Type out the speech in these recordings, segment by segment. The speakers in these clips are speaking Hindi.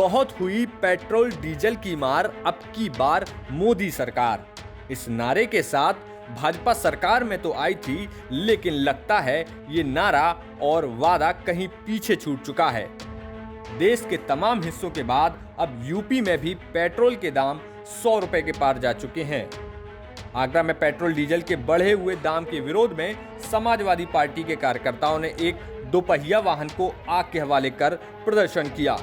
बहुत हुई पेट्रोल डीजल की मार, अब की बार मोदी सरकार। इस नारे के साथ भाजपा सरकार में तो आई थी, लेकिन लगता है ये नारा और वादा कहीं पीछे छूट चुका है। देश के तमाम हिस्सों के बाद अब यूपी में भी पेट्रोल के दाम 100 रुपए के पार जा चुके हैं। आगरा में पेट्रोल डीजल के बढ़े हुए दाम के विरोध में समाजवादी पार्टी के कार्यकर्ताओं ने एक दोपहिया वाहन को आग के हवाले कर प्रदर्शन किया।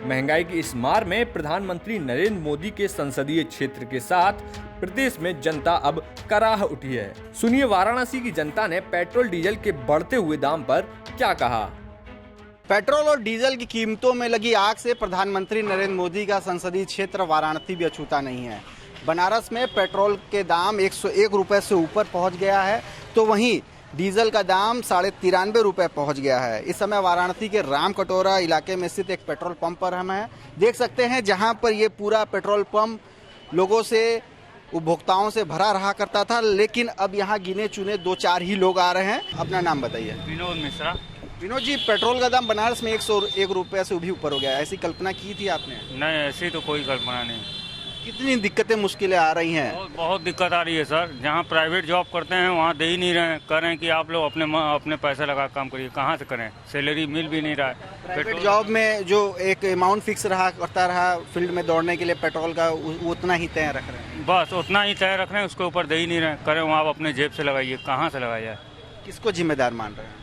महंगाई की इस मार में प्रधानमंत्री नरेंद्र मोदी के संसदीय क्षेत्र के साथ प्रदेश में जनता अब कराह उठी है। सुनिए वाराणसी की जनता ने पेट्रोल डीजल के बढ़ते हुए दाम पर क्या कहा। पेट्रोल और डीजल की कीमतों में लगी आग से प्रधानमंत्री नरेंद्र मोदी का संसदीय क्षेत्र वाराणसी भी अछूता नहीं है। बनारस में पेट्रोल के दाम 101 रुपए से ऊपर पहुंच गया है, तो वहीं डीजल का दाम 93.5 रुपए पहुंच गया है। इस समय वाराणसी के राम कटोरा इलाके में स्थित एक पेट्रोल पंप पर हम हैं। देख सकते हैं जहां पर ये पूरा पेट्रोल पंप लोगों से, उपभोक्ताओं से भरा रहा करता था, लेकिन अब यहाँ गिने चुने 2-4 ही लोग आ रहे हैं। अपना नाम बताइए। विनोद मिश्रा। विनोद जी, पेट्रोल का दाम बनारस में 101 रुपए से भी ऊपर हो गया, ऐसी कल्पना की थी आपने? नहीं, ऐसी तो कोई कल्पना नहीं। कितनी दिक्कतें मुश्किलें आ रही हैं? बहुत दिक्कत आ रही है सर। जहाँ प्राइवेट जॉब करते हैं वहाँ दे ही नहीं रहे हैं, कह रहे हैं कि आप लोग अपने पैसे लगा काम करिए। कहाँ से करें, सैलरी मिल भी नहीं रहा है। प्राइवेट जॉब में जो एक अमाउंट फिक्स करता रहा फील्ड में दौड़ने के लिए पेट्रोल का, उतना ही तय रख रहे हैं। बस उतना ही तय रख रहे हैं, उसके ऊपर दे ही नहीं रहे हैं। करें वहाँ आप अपने जेब से लगाइए, कहाँ से लगाया? किसको जिम्मेदार मान रहे हैं?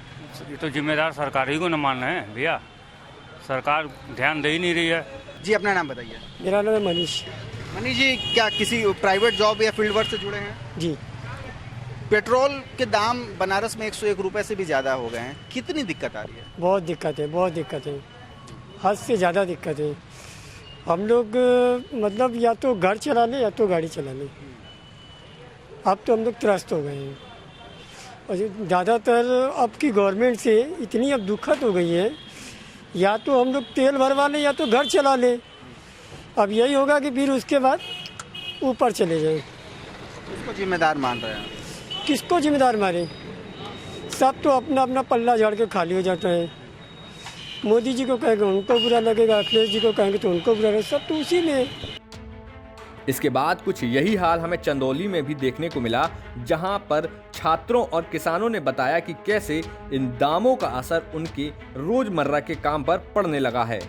ये तो जिम्मेदार सरकार ही को न मान रहे हैं भैया। सरकार ध्यान दे ही नहीं रही है। जी, अपना नाम बताइए। मेरा नाम है मनीष। मनीष जी, क्या किसी प्राइवेट जॉब या फील्ड वर्क से जुड़े हैं? जी। पेट्रोल के दाम बनारस में 101 रुपए से भी ज़्यादा हो गए हैं, कितनी दिक्कत आ रही है? बहुत दिक्कत है, बहुत दिक्कत है, हद से ज़्यादा दिक्कत है। हम लोग मतलब या तो घर चला लें या तो गाड़ी चला लें। अब तो हम लोग त्रस्त हो गए हैं और ज़्यादातर अब की गवर्नमेंट से इतनी अब दुखत हो गई है, या तो हम लोग तेल भरवा लें या तो घर चला लें। अब यही होगा कि फिर उसके बाद ऊपर चले जाएं। किसको जिम्मेदार मान रहे हैं? किसको जिम्मेदार मारे? सब तो अपना अपना पल्ला झाड़ के खाली हो जाता है। मोदी जी को कहेंगे उनको बुरा लगेगा, अखिलेश जी को कहेंगे तो उनको बुरा लगेगा, सब तो उसी में। इसके बाद कुछ यही हाल हमें चंदौली में भी देखने को मिला, जहां पर छात्रों और किसानों ने बताया कि कैसे इन दामों का असर उनके रोजमर्रा के काम पर पड़ने लगा है।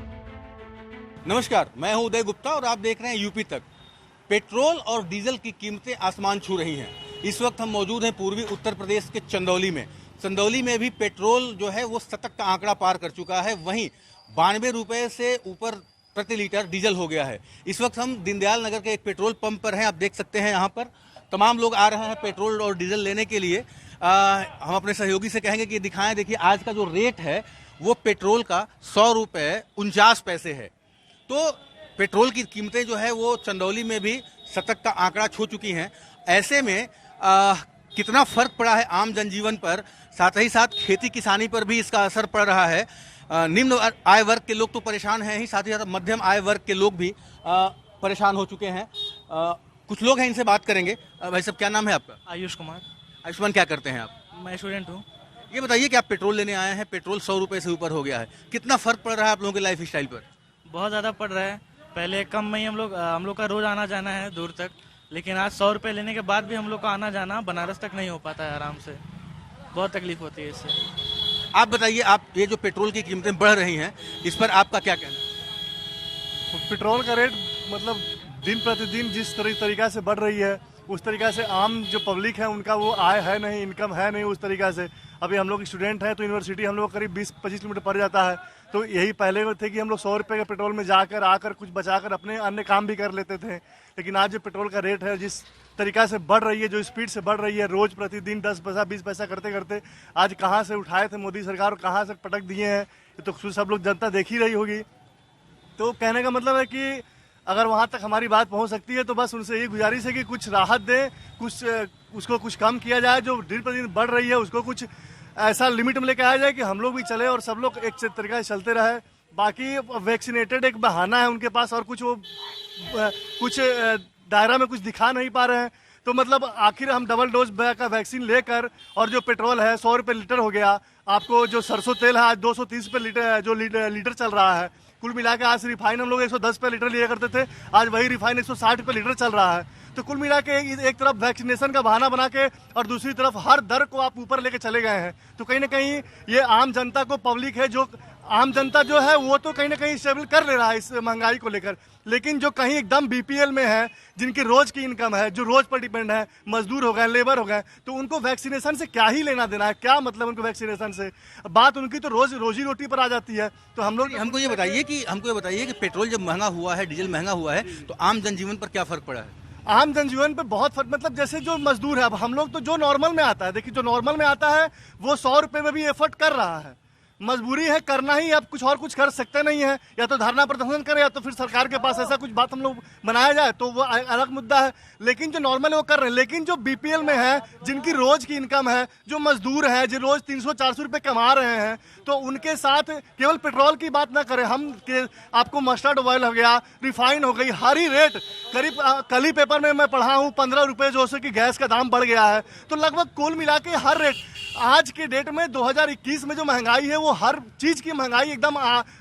नमस्कार, मैं हूं उदय गुप्ता और आप देख रहे हैं यूपी तक। पेट्रोल और डीजल की कीमतें आसमान छू रही हैं। इस वक्त हम मौजूद हैं पूर्वी उत्तर प्रदेश के चंदौली में। चंदौली में भी पेट्रोल जो है वो शतक का आंकड़ा पार कर चुका है, वहीं 92 रुपए से ऊपर प्रति लीटर डीजल हो गया है। इस वक्त हम दीनदयाल नगर के एक पेट्रोल पंप पर हैं। आप देख सकते हैं यहाँ पर तमाम लोग आ रहे हैं पेट्रोल और डीजल लेने के लिए। हम अपने सहयोगी से कहेंगे कि दिखाएं। देखिए, आज का जो रेट है वो पेट्रोल का 100 रुपये 49 पैसे है। तो पेट्रोल की कीमतें जो है वो चंदौली में भी शतक का आंकड़ा छू चुकी हैं। ऐसे में कितना फर्क पड़ा है आम जनजीवन पर, साथ ही साथ खेती किसानी पर भी इसका असर पड़ रहा है। निम्न आय वर्ग के लोग तो परेशान हैं ही, साथ ही साथ मध्यम आय वर्ग के लोग भी परेशान हो चुके हैं। कुछ लोग हैं, इनसे बात करेंगे। भाई साहब, क्या नाम है आपका? आयुष कुमार। आयुष्मान, क्या करते हैं आप? मैं स्टूडेंट हूँ। ये बताइए कि आप पेट्रोल लेने आए हैं, पेट्रोल 100 रुपये से ऊपर हो गया है, कितना फर्क पड़ रहा है आप लोगों के लाइफ स्टाइल पर? बहुत ज़्यादा पड़ रहा है। पहले कम में ही हम लोग का रोज़ आना जाना है दूर तक, लेकिन आज 100 रुपये लेने के बाद भी हम लोग का आना जाना बनारस तक नहीं हो पाता है आराम से। बहुत तकलीफ होती है इससे। आप बताइए, आप ये जो पेट्रोल की कीमतें बढ़ रही हैं, इस पर आपका क्या कहना है? पेट्रोल का रेट मतलब दिन प्रतिदिन जिस तरीका से बढ़ रही है, उस तरीका से आम जो पब्लिक है उनका वो आय है नहीं, इनकम है नहीं उस तरीका से। अभी हम लोग स्टूडेंट हैं तो यूनिवर्सिटी हम लोग करीब 20-25 किलोमीटर पड़ जाता है। तो यही पहले थे कि हम लोग 100 रुपये के पेट्रोल में जाकर आकर कुछ बचाकर अपने अन्य काम भी कर लेते थे। लेकिन आज जो पेट्रोल का रेट है जिस तरीका से बढ़ रही है, जो स्पीड से बढ़ रही है, रोज प्रतिदिन 10 पैसा 20 पैसा करते करते आज कहाँ से उठाए थे मोदी सरकार और कहाँ से पटक दिए हैं, ये तो सब लोग जनता देख ही रही होगी। तो कहने का मतलब है कि अगर वहाँ तक हमारी बात पहुँच सकती है तो बस उनसे ये गुजारिश है कि कुछ राहत दें, उसको कुछ कम किया जाए। जो दिन प्रतिदिन बढ़ रही है उसको कुछ ऐसा लिमिट में लेकर आया जाए कि हम लोग भी चले और सब लोग एक तरीका से चलते रहे। बाकी वैक्सीनेटेड एक बहाना है उनके पास और कुछ दायरा में कुछ दिखा नहीं पा रहे हैं। तो मतलब आखिर हम डबल डोज का वैक्सीन लेकर और जो पेट्रोल है 100 रुपये लीटर हो गया, आपको जो सरसों तेल है आज 230 रुपये लीटर जो लीटर चल रहा है। कुल मिला के आज रिफाइन हम लोग 110 रुपये लीटर लिया करते थे, आज वही रिफाइन 160 रुपये लीटर चल रहा है। तो कुल मिला के एक तरफ वैक्सीनेशन का बहाना बना के और दूसरी तरफ हर दर को आप ऊपर लेके चले गए हैं। तो कहीं ना कहीं ये आम जनता को, पब्लिक है जो आम जनता जो है वो तो कहीं ना कहीं स्टेबल कर ले रहा है इस महंगाई को लेकर, लेकिन जो कहीं एकदम बीपीएल में है, जिनकी रोज की इनकम है, जो रोज पर डिपेंड है, मजदूर हो गए, लेबर हो गए, तो उनको वैक्सीनेशन से क्या ही लेना देना है, क्या मतलब उनको वैक्सीनेशन से। बात उनकी तो रोजी रोटी पर आ जाती है। तो हम लोग हमको ये बताइए कि पेट्रोल जब महंगा हुआ है, डीजल महंगा हुआ है, तो आम जनजीवन पर क्या फर्क पड़ा है? आम जनजीवन पे बहुत फर्क, मतलब जैसे जो मजदूर है, अब हम लोग तो जो नॉर्मल में आता है, देखिए जो नॉर्मल में आता है वो 100 रुपये में भी एफर्ट कर रहा है, मजबूरी है करना ही, अब कुछ और कुछ कर सकते नहीं है, या तो धरना प्रदर्शन करें या तो फिर सरकार के पास ऐसा कुछ बात हम लोग बनाया जाए तो वो अलग मुद्दा है। लेकिन जो नॉर्मल है वो कर रहे हैं, लेकिन जो बीपीएल में है, जिनकी रोज की इनकम है, जो मजदूर है, जो रोज 300-400 रुपये कमा रहे हैं, तो उनके साथ केवल पेट्रोल की बात ना करें हम, आपको मस्टर्ड ऑयल हो गया, रिफाइन हो गई, हर ही रेट करीब, कल ही पेपर में मैं पढ़ा हूँ 15 रुपये जो कि गैस का दाम बढ़ गया है। तो लगभग कुल मिला के हर रेट आज के डेट में 2021 में जो महंगाई है वो हर चीज की महंगाई एकदम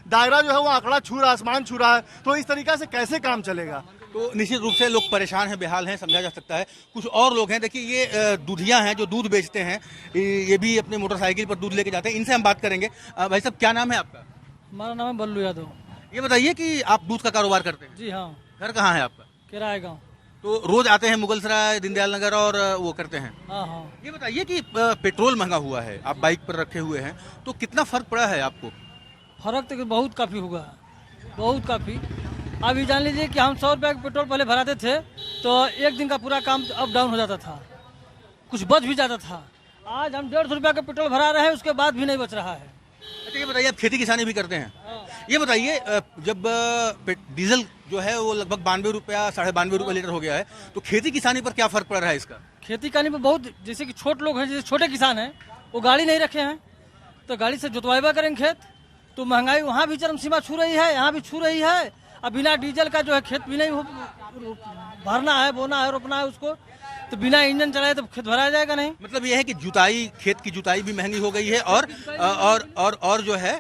दायरा जो है वो आंकड़ा छू रहा, आसमान छू रहा है। तो इस तरीके से कैसे काम चलेगा? तो निश्चित रूप से लोग परेशान हैं, बेहाल हैं, समझा जा सकता है। कुछ और लोग हैं, देखिए ये दूधिया हैं जो दूध बेचते हैं, ये भी अपने मोटरसाइकिल पर दूध लेके जाते हैं, इनसे हम बात करेंगे। भाई साहब क्या नाम है आपका? हमारा नाम है बल्लू यादव। ये बताइए कि आप दूध का कारोबार करते हैं? जी हाँ। घर कहाँ है आपका? किराए गाँव। तो रोज आते हैं मुगलसराय, दीनदयाल नगर और वो करते हैं? हाँ हाँ। ये बताइए कि पेट्रोल महंगा हुआ है, आप बाइक पर रखे हुए हैं, तो कितना फर्क पड़ा है आपको? फर्क तो बहुत काफ़ी होगा, बहुत काफ़ी। अभी जान लीजिए कि हम 100 रुपये का पेट्रोल पहले भराते थे तो एक दिन का पूरा काम अप डाउन हो जाता था, कुछ बच भी जाता था। आज हम 150 रुपये का पेट्रोल भरा रहे हैं, उसके बाद भी नहीं बच रहा है। अच्छा ये बताइए, आप खेती किसानी भी करते हैं? ये बताइए जब डीजल जो है वो लगभग 92 रुपया 92.5 रुपये लीटर हो गया है, तो खेती किसानी पर क्या फर्क पड़ रहा है इसका? खेती करने में बहुत, जैसे कि छोटे लोग हैं, जैसे छोटे किसान हैं, वो गाड़ी नहीं रखे हैं तो गाड़ी से जोतवाइबा करेंगे खेत, तो महंगाई वहाँ भी चरम सीमा छू रही है, यहाँ भी छू रही है। अब बिना डीजल का जो है खेत भी नहीं भरना है, बोना है, रोपना है उसको, तो बिना इंजन चलाए तो खेत भरा जाएगा नहीं। मतलब ये है कि जुताई, खेत की जुताई भी महंगी हो गई है और जो है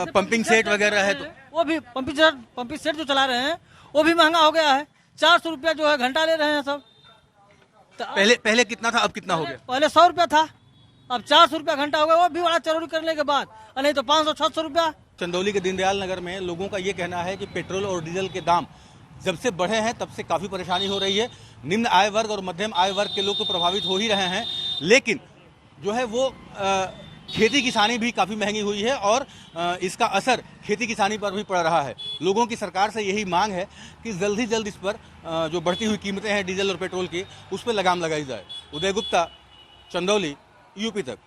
पंपिंग सेट वगैरह है, तो वो भी पंपिंग सेट जो चला रहे हैं वो भी महंगा हो गया है। 400 रुपया जो है घंटा ले रहे हैं सब। तो पहले कितना था, अब कितना हो गया? पहले 100 रुपया था, अब 400 रुपया घंटा हो गया, वो भी बड़ा चोरी करने के बाद, नहीं तो 500-600 रुपया। चंदौली के दीनदयाल नगर में लोगों का ये कहना है कि पेट्रोल और डीजल के दाम जब से बढ़े हैं तब से काफ़ी परेशानी हो रही है। निम्न आय वर्ग और मध्यम आय वर्ग के लोग तो प्रभावित हो ही रहे हैं, लेकिन जो है वो खेती किसानी भी काफ़ी महंगी हुई है और इसका असर खेती किसानी पर भी पड़ रहा है। लोगों की सरकार से यही मांग है कि जल्द ही जल्द इस पर जो बढ़ती हुई कीमतें हैं डीजल और पेट्रोल की, उस पर लगाम लगाई जाए। उदय गुप्ता, चंदौली, यूपी तक।